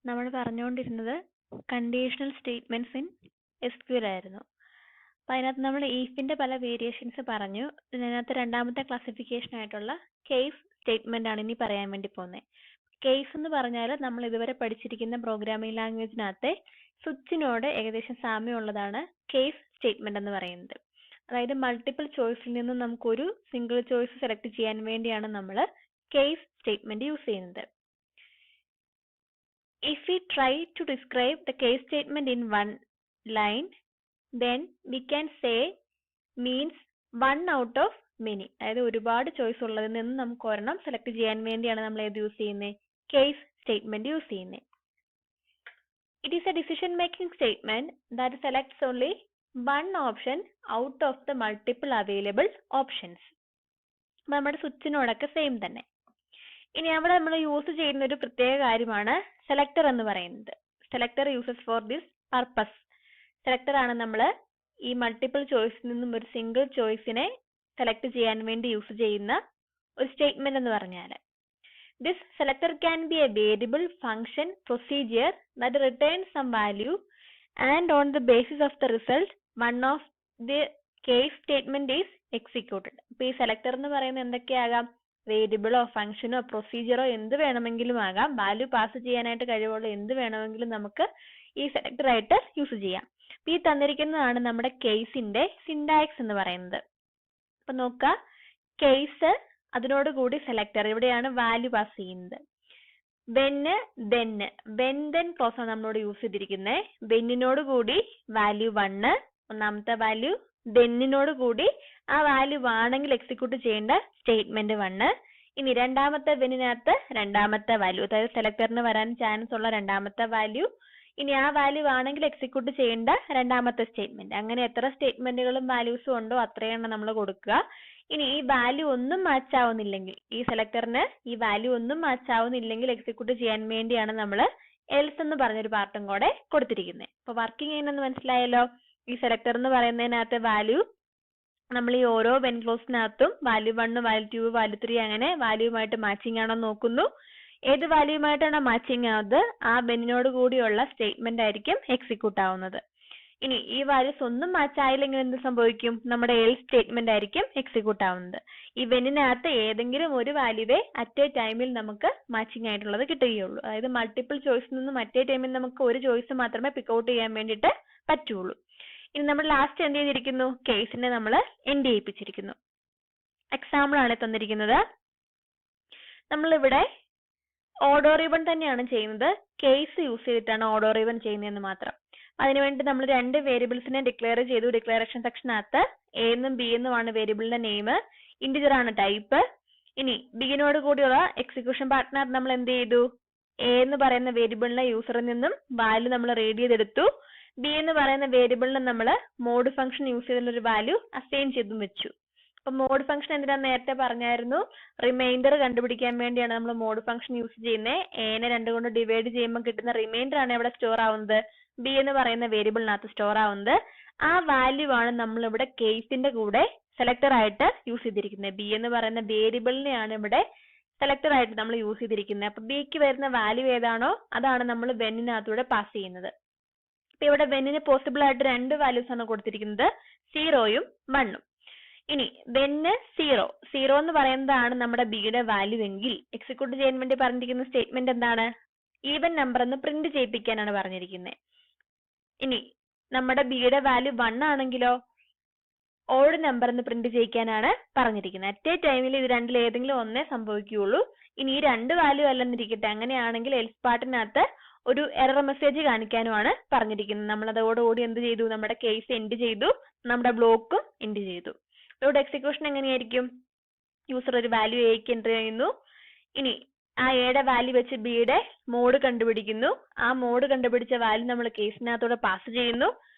നമ്മൾ പറഞ്ഞുകൊണ്ടിരുന്നത് conditional statements in SQL ആയിരുന്നു. അപ്പോൾ അതിനകത്ത് നമ്മൾ ഈഫിന്റെ പല വേരിയേഷൻസ് പറഞ്ഞു. ഇതിനകത്ത് രണ്ടാമത്തെ ക്ലാസിഫിക്കേഷൻ ആയിട്ടുള്ള കേസ് സ്റ്റേറ്റ്മെന്റ് ആണ് ഇനി പറയാൻ വേണ്ടി പോകുന്നത്. കേസ് എന്ന് പറഞ്ഞാൽ നമ്മൾ ഇതുവരെ പഠിച്ചിരിക്കുന്ന പ്രോഗ്രാമിംഗ് ലാംഗ്വേജിനകത്തെ സ്വിച്ചിനോട് ഏകദേശം സാമ്യമുള്ളതാണ് കേസ് സ്റ്റേറ്റ്മെന്റ് എന്ന് പറയുന്നത്. അതായത് മൾട്ടിപ്പിൾ ചോയ്സിൽ നിന്ന് നമുക്കൊരു സിംഗിൾ ചോയ്സ് സെലക്ട് ചെയ്യാൻ വേണ്ടിയാണ് നമ്മൾ കേസ് സ്റ്റേറ്റ്മെന്റ് യൂസ് ചെയ്യുന്നത്. If we try to describe the case statement in one line, then we can say means one out of many. അതായത് ഒരുപാട് ചോയ്സ് ഉള്ളതിൽ നിന്ന് നമുക്ക് ഒരെണ്ണം സെലക്ട് ചെയ്യാൻ വേണ്ടിയാണ് നമ്മൾ ഏത് യൂസ് ചെയ്യുന്നത്, കേസ് സ്റ്റേറ്റ്മെന്റ് യൂസ് ചെയ്യുന്നത്. It is a decision making statement that selects only one option out of the multiple available options. നമ്മുടെ സ്വിച്ചിനോടൊക്കെ സെയിം തന്നെ. ഇനി അവിടെ നമ്മൾ യൂസ് ചെയ്യുന്ന ഒരു പ്രത്യേക കാര്യമാണ് സെലക്ടർ എന്ന് പറയുന്നത്. Selector uses for this purpose. Selector ആണ് നമ്മൾ ഈ മൾട്ടിപ്പിൾ ചോയ്സിൽ നിന്നും ഒരു സിംഗിൾ ചോയ്സിനെ സെലക്ട് ചെയ്യാൻ വേണ്ടി യൂസ് ചെയ്യുന്ന ഒരു സ്റ്റേറ്റ്മെന്റ് എന്ന് പറഞ്ഞാൽ. This selector can be a variable, function, procedure that returns some value and on the basis of the result one of the case statement is executed. അപ്പോൾ ഈ സെലക്ടർ എന്ന് പറയുന്നത് എന്തൊക്കെയാകാം? വേരിയബിളോ ഫംഗ്ഷനോ പ്രൊസീജിയറോ എന്ത് വേണമെങ്കിലും ആകാം. വാല്യൂ പാസ് ചെയ്യാനായിട്ട് കഴിവുള്ള എന്ത് വേണമെങ്കിലും നമുക്ക് ഈ സെലക്ടർ ആയിട്ട് യൂസ് ചെയ്യാം. ഈ തന്നിരിക്കുന്നതാണ് നമ്മുടെ കേസിന്റെ സിന്റാക്സ് എന്ന് പറയുന്നത്. അപ്പൊ നോക്കുക, കേസ് അതിനോട് കൂടി സെലക്ടർ, ഇവിടെയാണ് വാല്യൂ പാസ് ചെയ്യുന്നത്. വെന് ദെൻ ക്ലോസ് ആണ് നമ്മളോട് യൂസ് ചെയ്തിരിക്കുന്നത്. വെന്നിനോട് കൂടി വാല്യൂ 1, ഒന്നാമത്തെ വാല്യൂ. ദെന്നിനോട് കൂടി ആ വാല്യൂ ആണെങ്കിൽ എക്സിക്യൂട്ട് ചെയ്യേണ്ട സ്റ്റേറ്റ്മെന്റ് 1. ഇനി രണ്ടാമത്തെ വെന്നിനകത്ത് രണ്ടാമത്തെ വാല്യൂ, അതായത് സെലക്ടറിന് വരാൻ ചാൻസ് ഉള്ള രണ്ടാമത്തെ വാല്യൂ. ഇനി ആ വാല്യൂ ആണെങ്കിൽ എക്സിക്യൂട്ട് ചെയ്യേണ്ട രണ്ടാമത്തെ സ്റ്റേറ്റ്മെന്റ്. അങ്ങനെ എത്ര സ്റ്റേറ്റ്മെന്റുകളും വാല്യൂസും ഉണ്ടോ അത്രയെണ്ണം നമ്മൾ കൊടുക്കുക. ഇനി ഈ വാല്യൂ ഒന്നും മാച്ച് ആവുന്നില്ലെങ്കിൽ, ഈ സെലക്ടറിന് ഈ വാല്യൂ ഒന്നും മാച്ച് ആവുന്നില്ലെങ്കിൽ എക്സിക്യൂട്ട് ചെയ്യാൻ വേണ്ടിയാണ് നമ്മൾ എൽസ് എന്ന് പറഞ്ഞൊരു പാർട്ടും കൂടെ കൊടുത്തിരിക്കുന്നത്. അപ്പൊ വർക്കിംഗ് ചെയ്യുന്നെന്ന് മനസ്സിലായല്ലോ. ഈ സെലക്ടർ എന്ന് പറയുന്നതിനകത്തെ വാല്യൂ നമ്മൾ ഈ ഓരോ വെൻ ക്ലോസിനകത്തും വാല്യൂ 1, വാല്യൂ 2, വാല്യൂ 3 അങ്ങനെ വാല്യൂമായിട്ട് മാച്ചിങ് ആണോ നോക്കുന്നു. ഏത് വാല്യൂമായിട്ടാണോ മാച്ചിങ് ആവുന്നത് ആ വെന്നിനോട് കൂടിയുള്ള സ്റ്റേറ്റ്മെന്റ് ആയിരിക്കും എക്സിക്യൂട്ട് ആവുന്നത്. ഇനി ഈ വാല്യൂസ് ഒന്നും മാച്ച് ആയില്ലെങ്കിൽ എന്ത് സംഭവിക്കും? നമ്മുടെ എൽ സ്റ്റേറ്റ്മെന്റ് ആയിരിക്കും എക്സിക്യൂട്ട് ആവുന്നത്. ഈ വെന്നിനകത്ത് ഏതെങ്കിലും ഒരു വാല്യൂവേ അറ്റ് എ ടൈമിൽ നമുക്ക് മാച്ചിങ് ആയിട്ടുള്ളത് കിട്ടുകയുള്ളൂ. അതായത് മൾട്ടിപ്പിൾ ചോയ്സിൽ നിന്ന് മറ്റേ ടൈമിൽ നമുക്ക് ഒരു ചോയ്സ് മാത്രമേ പിക്ക് ഔട്ട് ചെയ്യാൻ വേണ്ടിയിട്ട് പറ്റുള്ളൂ. ഇനി നമ്മൾ ലാസ്റ്റ് എന്ത് ചെയ്തിരിക്കുന്നു? കേസിനെ നമ്മൾ എൻഡ് ചെയ്യിപ്പിച്ചിരിക്കുന്നു. എക്സാമ്പിൾ ആണ് തന്നിരിക്കുന്നത്. നമ്മളിവിടെ ഓഡോ റിബൺ തന്നെയാണ് ചെയ്യുന്നത്. കേസ് യൂസ് ചെയ്തിട്ടാണ് ഓഡോ റിബൺ ചെയ്യുന്നതെന്ന് മാത്രം. അതിനുവേണ്ടി നമ്മൾ രണ്ട് വേരിയബിൾസിനെ ഡിക്ലെയർ ചെയ്തു. ഡിക്ലറേഷൻ സെക്ഷനകത്ത് എ എന്നും ബി എന്നുമാണ് വേരിയബിളിന്റെ നെയിം. ഇന്റിജർ ആണ് ടൈപ്പ്. ഇനി ബിനോട് കൂടിയുള്ള എക്സിക്യൂഷൻ പാർട്ട്നർ നമ്മൾ എന്ത് ചെയ്തു? എ എന്ന് പറയുന്ന വേരിയബിളിന്റെ യൂസറിൽ നിന്നും വാല്യൂ നമ്മൾ റീഡ് ചെയ്തെടുത്തു. ബി എന്ന് പറയുന്ന വേരിയബിളിന് നമ്മൾ മോഡ് ഫംഗ്ഷൻ യൂസ് ചെയ്തുള്ള ഒരു വാല്യൂ അസൈൻ ചെയ്തും വെച്ചു. അപ്പൊ മോഡ് ഫംഗ്ഷൻ എന്തിനാന്ന് നേരത്തെ പറഞ്ഞായിരുന്നു, റിമൈൻഡർ കണ്ടുപിടിക്കാൻ വേണ്ടിയാണ് നമ്മൾ മോഡ് ഫംഗ്ഷൻ യൂസ് ചെയ്യുന്നത്. എനെ 2 കൊണ്ട് ഡിവൈഡ് ചെയ്യുമ്പോൾ കിട്ടുന്ന റിമൈൻഡർ ആണ് ഇവിടെ സ്റ്റോർ ആവുന്നത്, ബി എന്ന് പറയുന്ന വേരിയബിളിനകത്ത് സ്റ്റോർ ആവുന്നത്. ആ വാല്യൂ ആണ് നമ്മൾ ഇവിടെ കേസിന്റെ കൂടെ സെലക്ടർ ആയിട്ട് യൂസ് ചെയ്തിരിക്കുന്നത്. ബി എന്ന് പറയുന്ന വേരിയബിളിനെയാണ് ഇവിടെ സെലക്ടർ ആയിട്ട് നമ്മൾ യൂസ് ചെയ്തിരിക്കുന്നത്. അപ്പൊ ബിക്ക് വരുന്ന വാല്യൂ ഏതാണോ അതാണ് നമ്മൾ വെന്നിനകത്തൂടെ പാസ് ചെയ്യുന്നത്. ഇപ്പൊ ഇവിടെ വെന്നിന് പോസിബിൾ ആയിട്ട് 2 വാല്യൂസ് ആണ് കൊടുത്തിരിക്കുന്നത്, 0ഉം 1ഉം. ഇനി വെന്ന് 0 എന്ന് പറയുന്നതാണ് നമ്മുടെ ബിയുടെ വാല്യൂ എങ്കിൽ എക്സിക്യൂട്ട് ചെയ്യാൻ വേണ്ടി പറഞ്ഞിരിക്കുന്ന സ്റ്റേറ്റ്മെന്റ് എന്താണ്? ഈവൻ നമ്പർ എന്ന് പ്രിന്റ് ചെയ്യിപ്പിക്കാനാണ് പറഞ്ഞിരിക്കുന്നത്. ഇനി നമ്മുടെ ബിയുടെ വാല്യൂ 1 ആണെങ്കിലോ ഓഡ് നമ്പർ എന്ന് പ്രിന്റ് ചെയ്യിക്കാനാണ് പറഞ്ഞിരിക്കുന്നത്. അറ്റ് എ ടൈമിൽ ഇത് രണ്ടിൽ ഏതെങ്കിലും ഒന്നേ സംഭവിക്കുകയുള്ളൂ. ഇനി ഈ 2 വാല്യൂ അല്ലെന്നിരിക്കട്ടെ, അങ്ങനെയാണെങ്കിൽ എൽസ് പാർട്ടിനകത്ത് ഒരു എറർ മെസ്സേജ് കാണിക്കാനുമാണ് പറഞ്ഞിരിക്കുന്നത്. നമ്മൾ അതോടുകൂടി എന്ത് ചെയ്തു? നമ്മുടെ കേസ് എൻഡ് ചെയ്തു, നമ്മുടെ ബ്ലോക്കും എൻഡ് ചെയ്തു. ഇവിടെ എക്സിക്യൂഷൻ എങ്ങനെയായിരിക്കും? യൂസർ ഒരു വാല്യൂ എക്ക് എൻ്റർ ചെയ്യുന്നു. ഇനി ആ എയുടെ വാല്യൂ വെച്ച് ബിയുടെ മോഡ് കണ്ടുപിടിക്കുന്നു. ആ മോഡ് കണ്ടുപിടിച്ച വാല്യൂ നമ്മൾ കേസിനകത്തൂടെ പാസ് ചെയ്യുന്നു.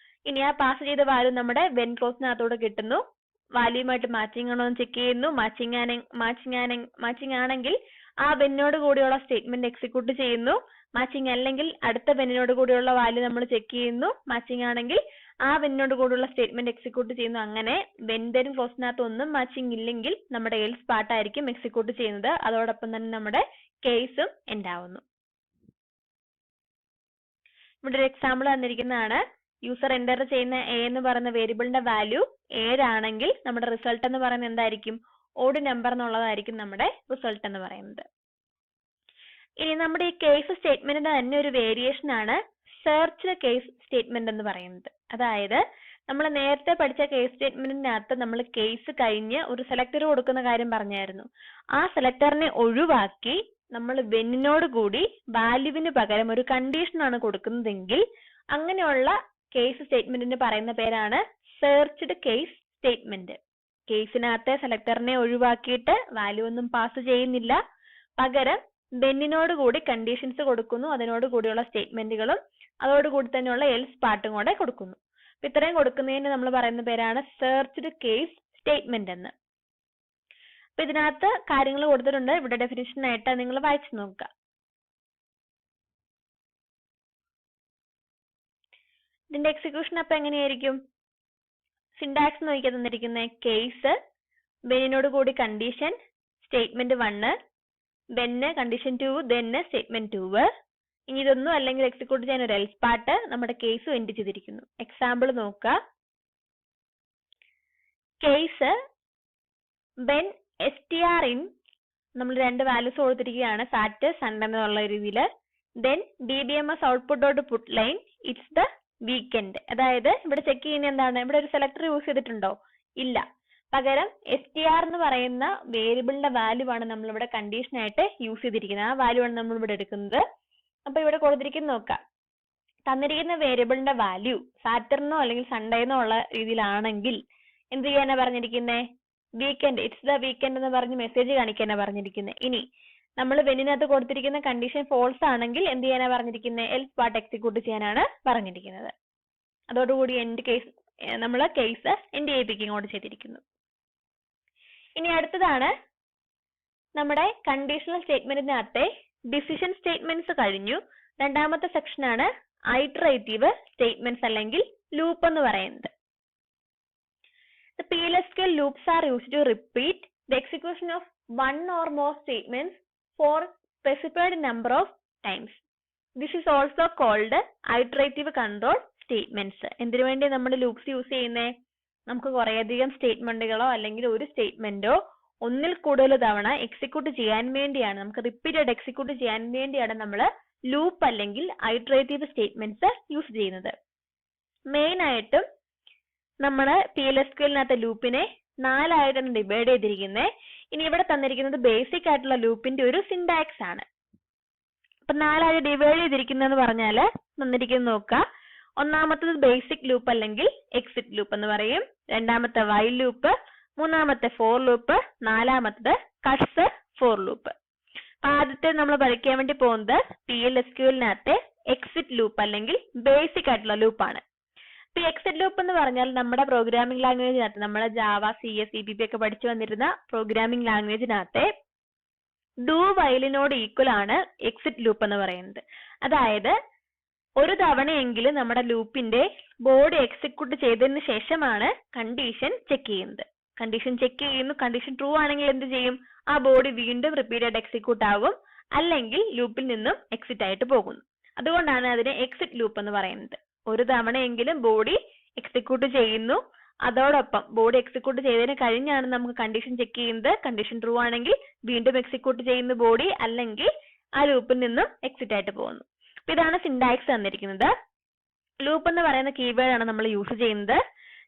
ഇനി ആ പാസ് ചെയ്ത വാല്യൂ നമ്മുടെ വെൻ ക്ലോസിനകത്തൂടെ കിട്ടുന്നു. വാല്യൂമായിട്ട് മാച്ചിങ് ആണോ എന്ന് ചെക്ക് ചെയ്യുന്നു. മാച്ചിങ് ആണെങ്കിൽ ആ വെന്നോട് കൂടിയുള്ള സ്റ്റേറ്റ്മെന്റ് എക്സിക്യൂട്ട് ചെയ്യുന്നു. മാച്ചിങ് അല്ലെങ്കിൽ അടുത്ത വെന്നിനോട് കൂടിയുള്ള വാല്യൂ നമ്മൾ ചെക്ക് ചെയ്യുന്നു. മാച്ചിങ് ആണെങ്കിൽ ആ വെന്നോട് കൂടിയുള്ള സ്റ്റേറ്റ്മെന്റ് എക്സിക്യൂട്ട് ചെയ്യുന്നു. അങ്ങനെ വെൻ ക്ലോസിനകത്ത് ഒന്നും മാച്ചിങ് ഇല്ലെങ്കിൽ നമ്മുടെ എൽസ് പാർട്ടായിരിക്കും എക്സിക്യൂട്ട് ചെയ്യുന്നത്. അതോടൊപ്പം തന്നെ നമ്മുടെ കേസും എൻഡ് ആവുന്നു. ഇവിടെ ഒരു എക്സാമ്പിൾ തന്നിരിക്കുന്നതാണ്. യൂസർ എന്റർ ചെയ്യുന്ന എ എന്ന് പറയുന്ന വേരിയബിളിന്റെ വാല്യൂ 7 ആണെങ്കിൽ നമ്മുടെ റിസൾട്ട് എന്ന് പറയുന്നത് എന്തായിരിക്കും? ഓഡ് നമ്പർ എന്നുള്ളതായിരിക്കും നമ്മുടെ റിസൾട്ട് എന്ന് പറയുന്നത്. ഇനി നമ്മുടെ ഈ കേസ് സ്റ്റേറ്റ്മെന്റിന്റെ തന്നെ ഒരു വേരിയേഷൻ ആണ് സെർച്ച് കേസ് സ്റ്റേറ്റ്മെന്റ് എന്ന് പറയുന്നത്. അതായത് നമ്മൾ നേരത്തെ പഠിച്ച കേസ് സ്റ്റേറ്റ്മെന്റിനകത്ത് നമ്മൾ കേസ് കഴിഞ്ഞ് ഒരു സെലക്ടർ കൊടുക്കുന്ന കാര്യം പറഞ്ഞായിരുന്നു. ആ സെലക്ടറിനെ ഒഴിവാക്കി നമ്മൾ വെന്നിനോട് കൂടി വാല്യൂവിന് പകരം ഒരു കണ്ടീഷൻ ആണ് കൊടുക്കുന്നതെങ്കിൽ അങ്ങനെയുള്ള കേസ് സ്റ്റേറ്റ്മെന്റിന് പറയുന്ന പേരാണ് സെർച്ച്ഡ് കേസ് സ്റ്റേറ്റ്മെന്റ്. കേസിനകത്തെ സെലക്ടറിനെ ഒഴിവാക്കിയിട്ട് വാല്യൂ ഒന്നും പാസ് ചെയ്യുന്നില്ല, പകരം വെന്നിനോട് കൂടി കണ്ടീഷൻസ് കൊടുക്കുന്നു, അതിനോട് കൂടിയുള്ള സ്റ്റേറ്റ്മെന്റുകളും അതോടുകൂടി തന്നെയുള്ള എൽസ് പാർട്ടും കൂടെ കൊടുക്കുന്നു. അപ്പൊ ഇത്രയും കൊടുക്കുന്നതിന് നമ്മൾ പറയുന്ന പേരാണ് സെർച്ച്ഡ് കേസ് സ്റ്റേറ്റ്മെന്റ് എന്ന്. അപ്പൊ ഇതിനകത്ത് കാര്യങ്ങൾ കൊടുത്തിട്ടുണ്ട്, ഇവിടെ ഡെഫിനിഷൻ ആയിട്ട് നിങ്ങൾ വായിച്ചു നോക്കുക. ഇതിന്റെ എക്സിക്യൂഷൻ അപ്പൊ എങ്ങനെയായിരിക്കും? സിന്റാക്സ് നോക്കിയാൽ തന്നിരിക്കുന്നത് കേസ്, വെന്നിനോട് കൂടി condition, statement 1, then condition 2, then statement 2. ഇനി ഇതൊന്നും അല്ലെങ്കിൽ എക്സിക്യൂട്ട് ചെയ്യാൻ ഒരു എൽസ് പാർട്ട്, നമ്മുടെ കേസും എൻഡ് ചെയ്തിരിക്കുന്നു. എക്സാമ്പിൾ നോക്കുക. കേസ് when str in നമ്മൾ രണ്ട് വാല്യൂസ് കൊടുത്തിരിക്കുകയാണ്, സാറ്റ് സൺഡേ എന്നുള്ള രീതിയിൽ. then DBMS output dot put line it's the weekend. അതായത് ഇവിടെ ചെക്ക് ചെയ്യുന്ന എന്താണ്? ഇവിടെ ഒരു സെലക്ടർ യൂസ് ചെയ്തിട്ടുണ്ടോ? ഇല്ല, പകരം str എന്ന് പറയുന്ന വേരിയബിളിന്റെ വാല്യൂ ആണ് നമ്മൾ ഇവിടെ കണ്ടീഷൻ ആയിട്ട് യൂസ് ചെയ്തിരിക്കുന്നത്. ആ വാല്യൂ ആണ് നമ്മൾ ഇവിടെ എടുക്കുന്നത്. അപ്പൊ ഇവിടെ കൊടുത്തിരിക്കുന്നത് നോക്കാം. തന്നിരിക്കുന്ന വേരിയബിളിന്റെ വാല്യൂ സാറ്റർനോ അല്ലെങ്കിൽ സൺഡേന്നോ ഉള്ള രീതിയിലാണെങ്കിൽ എന്ത് ചെയ്യാനാ പറഞ്ഞിരിക്കുന്നത്? വീക്കെൻഡ്, ഇറ്റ്സ് ദ വീക്കെൻഡ് എന്ന് പറഞ്ഞ് മെസ്സേജ് കാണിക്കാനാ പറഞ്ഞിരിക്കുന്നത്. ഇനി നമ്മൾ വെന്നിനകത്ത് കൊടുത്തിരിക്കുന്ന കണ്ടീഷൻ ഫോൾസ് ആണെങ്കിൽ എന്ത് ചെയ്യാനാ പറഞ്ഞിരിക്കുന്നത്? എൽസ് പാർട്ട് എക്സിക്യൂട്ട് ചെയ്യാനാണ് പറഞ്ഞിരിക്കുന്നത്. അതോടുകൂടി എൻഡ് കേസ് നമ്മൾ കേസ് എൻഡ് ചെയ്യിപ്പിക്കുകയും ചെയ്തിരിക്കുന്നു. ഇനി അടുത്തതാണ് നമ്മുടെ കണ്ടീഷണൽ സ്റ്റേറ്റ്മെന്റിനകത്തെ ഡിസിഷൻ സ്റ്റേറ്റ്മെന്റ്സ് കഴിഞ്ഞു. രണ്ടാമത്തെ സെക്ഷൻ ആണ് ഐറ്ററേറ്റീവ് സ്റ്റേറ്റ്മെന്റ്സ് അല്ലെങ്കിൽ ലൂപ്പ് എന്ന് പറയുന്നത്. The PLSQL loops are used to repeat the execution of one or more statements for specified number of times. This is also called iterative control statements. എന്തിനു വേണ്ടി നമ്മൾ loops use ചെയ്യുന്നത്? നമുക്ക് കുറേയധികം സ്റ്റേറ്റ്മെന്റുകളോ അല്ലെങ്കിൽ ഒരു സ്റ്റേറ്റ്മെന്റോ ഒന്നിൽ കൂടുതൽ തവണ എക്സിക്യൂട്ട് ചെയ്യാൻ വേണ്ടിയാണ്, നമുക്ക് റിപ്പീറ്റഡ് എക്സിക്യൂട്ട് ചെയ്യാൻ വേണ്ടിയാണ് നമ്മൾ ലൂപ്പ് അല്ലെങ്കിൽ ഐറ്ററേറ്റീവ് സ്റ്റേറ്റ്മെന്റ്സ് യൂസ് ചെയ്യുന്നത്. മെയിൻ ആയിട്ടും നമ്മൾ PLSQLനകത്തെ ലൂപ്പിനെ 4 ആയിട്ടാണ് ഡിവൈഡ് ചെയ്തിരിക്കുന്നത്. ഇനി ഇവിടെ തന്നിരിക്കുന്നത് ബേസിക് ആയിട്ടുള്ള ലൂപ്പിന്റെ ഒരു സിന്റാക്സ് ആണ്. അപ്പൊ 4 ആയി ഡിവൈഡ് ചെയ്തിരിക്കുന്നതെന്ന് പറഞ്ഞാൽ തന്നിരിക്കുന്നത് നോക്കുക. ഒന്നാമത്തത് ബേസിക് ലൂപ്പ് അല്ലെങ്കിൽ എക്സിറ്റ് ലൂപ്പ് എന്ന് പറയും. രണ്ടാമത്തെ വൈൽ ലൂപ്പ്, മൂന്നാമത്തെ ഫോർ ലൂപ്പ്, നാലാമത്തത് കട്ട്സ് ഫോർ ലൂപ്പ്. ആദ്യത്തെ നമ്മൾ പഠിക്കാൻ വേണ്ടി പോകുന്നത് PLSQLനകത്തെ എക്സിറ്റ് ലൂപ്പ് അല്ലെങ്കിൽ ബേസിക് ആയിട്ടുള്ള ലൂപ്പാണ്. ഇപ്പൊ എക്സിറ്റ് ലൂപ്പ് എന്ന് പറഞ്ഞാൽ നമ്മുടെ പ്രോഗ്രാമിംഗ് ലാംഗ്വേജിനകത്ത്, നമ്മളെ ജാവ, CS, CPP ഒക്കെ പഠിച്ചു വന്നിരുന്ന പ്രോഗ്രാമിംഗ് ലാംഗ്വേജിനകത്തെ ഡു വൈലിനോട് ഈക്വൽ ആണ് എക്സിറ്റ് ലൂപ്പ് എന്ന് പറയുന്നത്. അതായത് ഒരു തവണയെങ്കിലും നമ്മുടെ ലൂപ്പിന്റെ ബോഡി എക്സിക്യൂട്ട് ചെയ്തതിന് ശേഷമാണ് കണ്ടീഷൻ ചെക്ക് ചെയ്യുന്നത്. കണ്ടീഷൻ ചെക്ക് ചെയ്യുന്നു, കണ്ടീഷൻ ട്രൂ ആണെങ്കിൽ എന്ത് ചെയ്യും? ആ ബോഡി വീണ്ടും റിപ്പീറ്റഡ് എക്സിക്യൂട്ട് ആകും, അല്ലെങ്കിൽ ലൂപ്പിൽ നിന്നും എക്സിറ്റ് ആയിട്ട് പോകുന്നു. അതുകൊണ്ടാണ് അതിനെ എക്സിറ്റ് ലൂപ്പ് എന്ന് പറയുന്നത്. ഒരു തവണയെങ്കിലും ബോഡി എക്സിക്യൂട്ട് ചെയ്യുന്നു, അതോടൊപ്പം ബോഡി എക്സിക്യൂട്ട് ചെയ്തതിന് കഴിഞ്ഞാണ് നമുക്ക് കണ്ടീഷൻ ചെക്ക് ചെയ്യുന്നത്. കണ്ടീഷൻ ട്രൂ ആണെങ്കിൽ വീണ്ടും എക്സിക്യൂട്ട് ചെയ്യുന്ന ബോഡി, അല്ലെങ്കിൽ ആ ലൂപ്പിൽ നിന്നും എക്സിറ്റ് ആയിട്ട് പോകുന്നു. അപ്പൊ ഇതാണ് സിന്റാക്സ് തന്നിരിക്കുന്നത്. ലൂപ്പ് എന്ന് പറയുന്ന കീവേഡ് ആണ് നമ്മൾ യൂസ് ചെയ്യുന്നത്.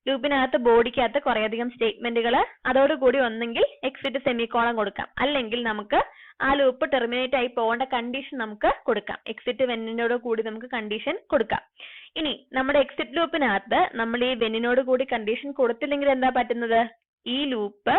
ലൂപ്പിനകത്ത് ബോഡിക്കകത്ത് കുറേയധികം സ്റ്റേറ്റ്മെന്റുകൾ, അതോടുകൂടി ഒന്നെങ്കിൽ എക്സിറ്റ് സെമിക്കോളൻ കൊടുക്കാം, അല്ലെങ്കിൽ നമുക്ക് ആ ലൂപ്പ് ടെർമിനേറ്റ് ആയി പോകേണ്ട കണ്ടീഷൻ നമുക്ക് കൊടുക്കാം. എക്സിറ്റ് വെന്നിനോട് കൂടി നമുക്ക് കണ്ടീഷൻ കൊടുക്കാം. ഇനി നമ്മുടെ എക്സിറ്റ് ലൂപ്പിനകത്ത് നമ്മൾ ഈ വെന്നിനോട് കൂടി കണ്ടീഷൻ കൊടുത്തില്ലെങ്കിൽ എന്താ പറ്റുന്നത്? ഈ ലൂപ്പ്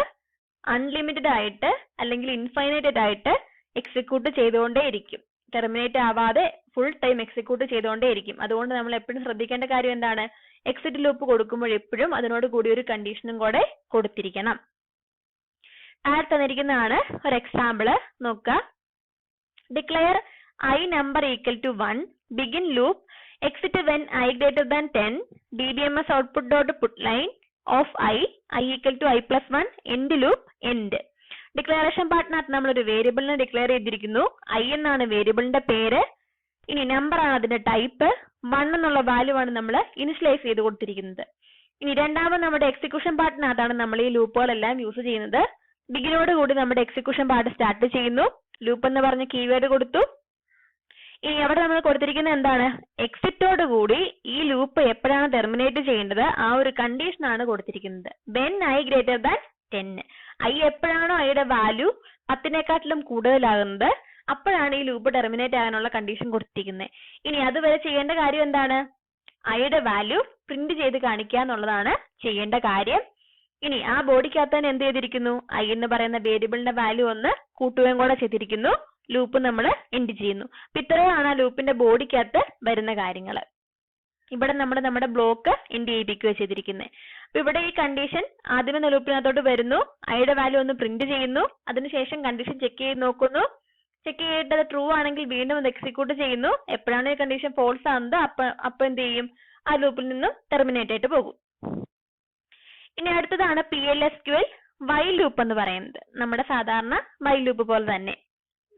അൺലിമിറ്റഡ് ആയിട്ട് അല്ലെങ്കിൽ ഇൻഫൈനൈറ്റഡ് ആയിട്ട് എക്സിക്യൂട്ട് ചെയ്തുകൊണ്ടേയിരിക്കും. ടെർമിനേറ്റ് ആവാതെ ഫുൾ ടൈം എക്സിക്യൂട്ട് ചെയ്തുകൊണ്ടേയിരിക്കും. അതുകൊണ്ട് നമ്മൾ എപ്പോഴും ശ്രദ്ധിക്കേണ്ട കാര്യം എന്താണ്? എക്സിറ്റ് ലൂപ്പ് കൊടുക്കുമ്പോൾ എപ്പോഴും അതിനോട് കൂടി ഒരു കണ്ടീഷനും കൂടെ കൊടുത്തിരിക്കണം. താഴെ തന്നിരിക്കുന്നതാണ് ഒരു എക്സാമ്പിള് നോക്കുക. Declare I number equal to 1, begin loop, exit when I greater than 10, DBMS output dot put line of I equal to I plus 1, end loop, end. Declaration പാർട്ടിനകത്ത് നമ്മളൊരു വേരിയബിളിനെ ഡിക്ലെയർ ചെയ്തിരിക്കുന്നു. I എന്നാണ് വേരിയബിളിന്റെ പേര്. ഇനി നമ്പർ ആണ് അതിന്റെ ടൈപ്പ്. 1 എന്നുള്ള വാല്യൂ ആണ് നമ്മൾ ഇനിഷ്യലൈസ് ചെയ്ത് കൊടുത്തിരിക്കുന്നത്. ഇനി രണ്ടാമത് നമ്മുടെ എക്സിക്യൂഷൻ പാർട്ടിനകത്താണ് നമ്മൾ ഈ ലൂപ്പുകളെല്ലാം യൂസ് ചെയ്യുന്നത്. ബിഗിനോട് കൂടി നമ്മുടെ എക്സിക്യൂഷൻ പാർട്ട് സ്റ്റാർട്ട് ചെയ്യുന്നു. ലൂപ്പ് എന്ന് പറഞ്ഞ കീവേഡ് കൊടുത്തു. ഇനി അവിടെ നമ്മൾ കൊടുത്തിരിക്കുന്നത് എന്താണ്? എക്സിറ്റോട് കൂടി ഈ ലൂപ്പ് എപ്പോഴാണ് ടെർമിനേറ്റ് ചെയ്യേണ്ടത് ആ ഒരു കണ്ടീഷൻ ആണ് കൊടുത്തിരിക്കുന്നത്. When i greater than 10. i എപ്പോഴാണോ ഐയുടെ വാല്യൂ 10നേക്കാട്ടിലും കൂടുതലാകുന്നത് അപ്പോഴാണ് ഈ ലൂപ്പ് ടെർമിനേറ്റ് ആകാനുള്ള കണ്ടീഷൻ കൊടുത്തിരിക്കുന്നത്. ഇനി അതുവരെ ചെയ്യേണ്ട കാര്യം എന്താണ്? ഐയുടെ വാല്യൂ പ്രിന്റ് ചെയ്ത് കാണിക്കുക എന്നുള്ളതാണ് ചെയ്യേണ്ട കാര്യം. ഇനി ആ ബോഡിക്കകത്ത് തന്നെ എന്ത് ചെയ്തിരിക്കുന്നു? i എന്ന് പറയുന്ന വേരിയബിളിന്റെ വാല്യൂ ഒന്ന് കൂട്ടുകയും കൂടെ ചെയ്തിരിക്കുന്നു. ലൂപ്പ് നമ്മൾ എൻഡ് ചെയ്യുന്നു. അപ്പൊ ഇത്രയാണ് ആ ലൂപ്പിന്റെ ബോഡിക്കകത്ത് വരുന്ന കാര്യങ്ങൾ. ഇവിടെ നമ്മൾ നമ്മുടെ ബ്ലോക്ക് എൻഡ് ചെയ്യിപ്പിക്കുക ചെയ്തിരിക്കുന്നത്. അപ്പൊ ഇവിടെ ഈ കണ്ടീഷൻ ആദ്യമേ ലൂപ്പിനകത്തോട്ട് വരുന്നു, ഐയുടെ വാല്യൂ ഒന്ന് പ്രിന്റ് ചെയ്യുന്നു, അതിനുശേഷം കണ്ടീഷൻ ചെക്ക് ചെയ്ത് നോക്കുന്നു. ചെക്ക് ചെയ്തിട്ട് ട്രൂ ആണെങ്കിൽ വീണ്ടും അത് എക്സിക്യൂട്ട് ചെയ്യുന്നു. എപ്പോഴാണ് ഈ കണ്ടീഷൻ ഫോൾസ് ആകുന്നത് അപ്പൊ എന്ത് ചെയ്യും? ആ ലൂപ്പിൽ നിന്നും ടെർമിനേറ്റ് ആയിട്ട് പോകും. ഇനി അടുത്തതാണ് PLSQL വൈൽ ലൂപ്പ് എന്ന് പറയുന്നത്. നമ്മുടെ സാധാരണ വൈൽ ലൂപ്പ് പോലെ തന്നെ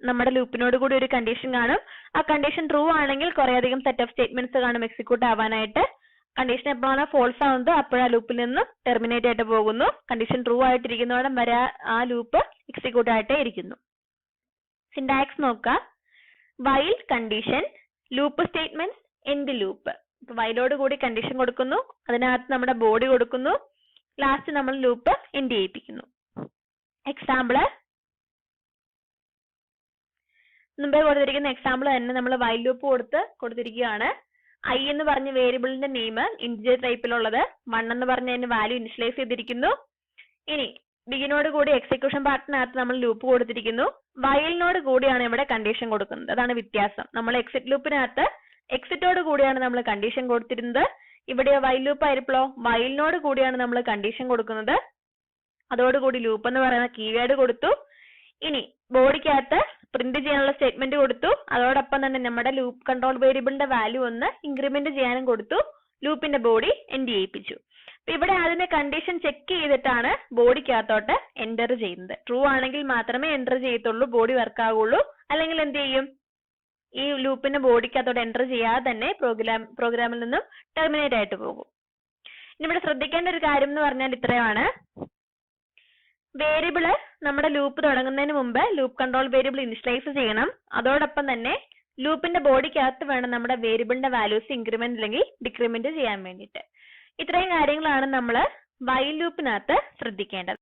നമ്മുടെ ലൂപ്പിനോട് കൂടി ഒരു കണ്ടീഷൻ കാണും. ആ കണ്ടീഷൻ ട്രൂ ആണെങ്കിൽ കുറെ അധികം സെറ്റ് ഓഫ് സ്റ്റേറ്റ്മെന്റ്സ് കാണും എക്സിക്യൂട്ട് ആവാനായിട്ട്. കണ്ടീഷൻ എപ്പോഴാണ് ഫോൾസ് ആവുന്നത് അപ്പോഴാ ലൂപ്പിൽ നിന്നും ടെർമിനേറ്റ് ആയിട്ട് പോകുന്നു. കണ്ടീഷൻ ട്രൂ ആയിട്ടിരിക്കുന്നതോടെ വരെ ആ ലൂപ്പ് എക്സിക്യൂട്ട് ആയിട്ടേ ഇരിക്കുന്നു. സിന്റാക്സ് നോക്കുക. While condition, loop statement, end loop. ഇപ്പൊ വൈലോട് കൂടി കണ്ടീഷൻ കൊടുക്കുന്നു, അതിനകത്ത് നമ്മുടെ ബോഡി കൊടുക്കുന്നു, ലാസ്റ്റ് നമ്മൾ ലൂപ്പ് എൻഡ് ചെയ്യിപ്പിക്കുന്നു. എക്സാമ്പിള് മുമ്പേ കൊടുത്തിരിക്കുന്ന എക്സാമ്പിൾ തന്നെ നമ്മൾ വൈൽ ലൂപ്പ് കൊടുത്തിരിക്കുകയാണ്. i എന്ന് പറഞ്ഞ വേരിയബിളിന്റെ നെയിം ഇന്റിജർ ടൈപ്പിലുള്ളത്, 1 എന്ന് പറഞ്ഞതിന് വാല്യൂ ഇനിഷ്യലൈസ് ചെയ്തിരിക്കുന്നു. ഇനി ബിഗിനോട് കൂടി എക്സിക്യൂഷൻ പാർട്ടിനകത്ത് നമ്മൾ ലൂപ്പ് കൊടുത്തിരിക്കുന്നു. വൈലിനോട് കൂടിയാണ് ഇവിടെ കണ്ടീഷൻ കൊടുക്കുന്നത്. അതാണ് വ്യത്യാസം. നമ്മൾ എക്സിറ്റ് ലൂപ്പിനകത്ത് എക്സിറ്റോട് കൂടിയാണ് നമ്മൾ കണ്ടീഷൻ കൊടുത്തിരുന്നത്. ഇവിടെ വൈൽ ലൂപ്പ് ആയിരിക്കുമല്ലോ, വൈലിനോട് കൂടിയാണ് നമ്മൾ കണ്ടീഷൻ കൊടുക്കുന്നത്. അതോടുകൂടി ലൂപ്പ് എന്ന് പറയുന്ന കീവേഡ് കൊടുത്തു. ഇനി ബോഡിക്കകത്ത് പ്രിന്റ് ചെയ്യാനുള്ള സ്റ്റേറ്റ്മെന്റ് കൊടുത്തു. അതോടൊപ്പം തന്നെ നമ്മുടെ ലൂപ്പ് കൺട്രോൾ വേരിയബിളിന്റെ വാല്യൂ ഒന്ന് ഇൻക്രിമെന്റ് ചെയ്യാനും കൊടുത്തു. ലൂപ്പിന്റെ ബോഡി എൻഡ് ചെയ്യിപ്പിച്ചു. ഇവിടെ അതിന്റെ കണ്ടീഷൻ ചെക്ക് ചെയ്തിട്ടാണ് ബോഡിക്കകത്തോട്ട് എൻ്റർ ചെയ്യുന്നത്. ട്രൂ ആണെങ്കിൽ മാത്രമേ എൻ്റർ ചെയ്യത്തുള്ളൂ, ബോഡി വർക്ക് ആകുള്ളൂ. അല്ലെങ്കിൽ എന്ത് ചെയ്യും? ഈ ലൂപ്പിന്റെ ബോഡിക്കകത്തോട്ട് എൻ്റർ ചെയ്യാതെ തന്നെ പ്രോഗ്രാമിൽ നിന്നും ടെർമിനേറ്റ് ആയിട്ട് പോകും. ഇനി ഇവിടെ ശ്രദ്ധിക്കേണ്ട ഒരു കാര്യം എന്ന് പറഞ്ഞാൽ ഇത്രയാണ്. വേരിയബിള് നമ്മുടെ ലൂപ്പ് തുടങ്ങുന്നതിന് മുമ്പ് ലൂപ്പ് കൺട്രോൾ വേരിയബിൾ ഇനിഷ്യലൈസ് ചെയ്യണം. അതോടൊപ്പം തന്നെ ലൂപ്പിന്റെ ബോഡിക്കകത്ത് വേണം നമ്മുടെ വേരിയബിളിന്റെ വാല്യൂസ് ഇൻക്രിമെന്റ് അല്ലെങ്കിൽ ഡിക്രിമെന്റ് ചെയ്യാൻ വേണ്ടിയിട്ട്. ഇത്രയും കാര്യങ്ങളാണ് നമ്മൾ വൈൽ ലൂപ്പിനകത്ത് ശ്രദ്ധിക്കേണ്ടത്.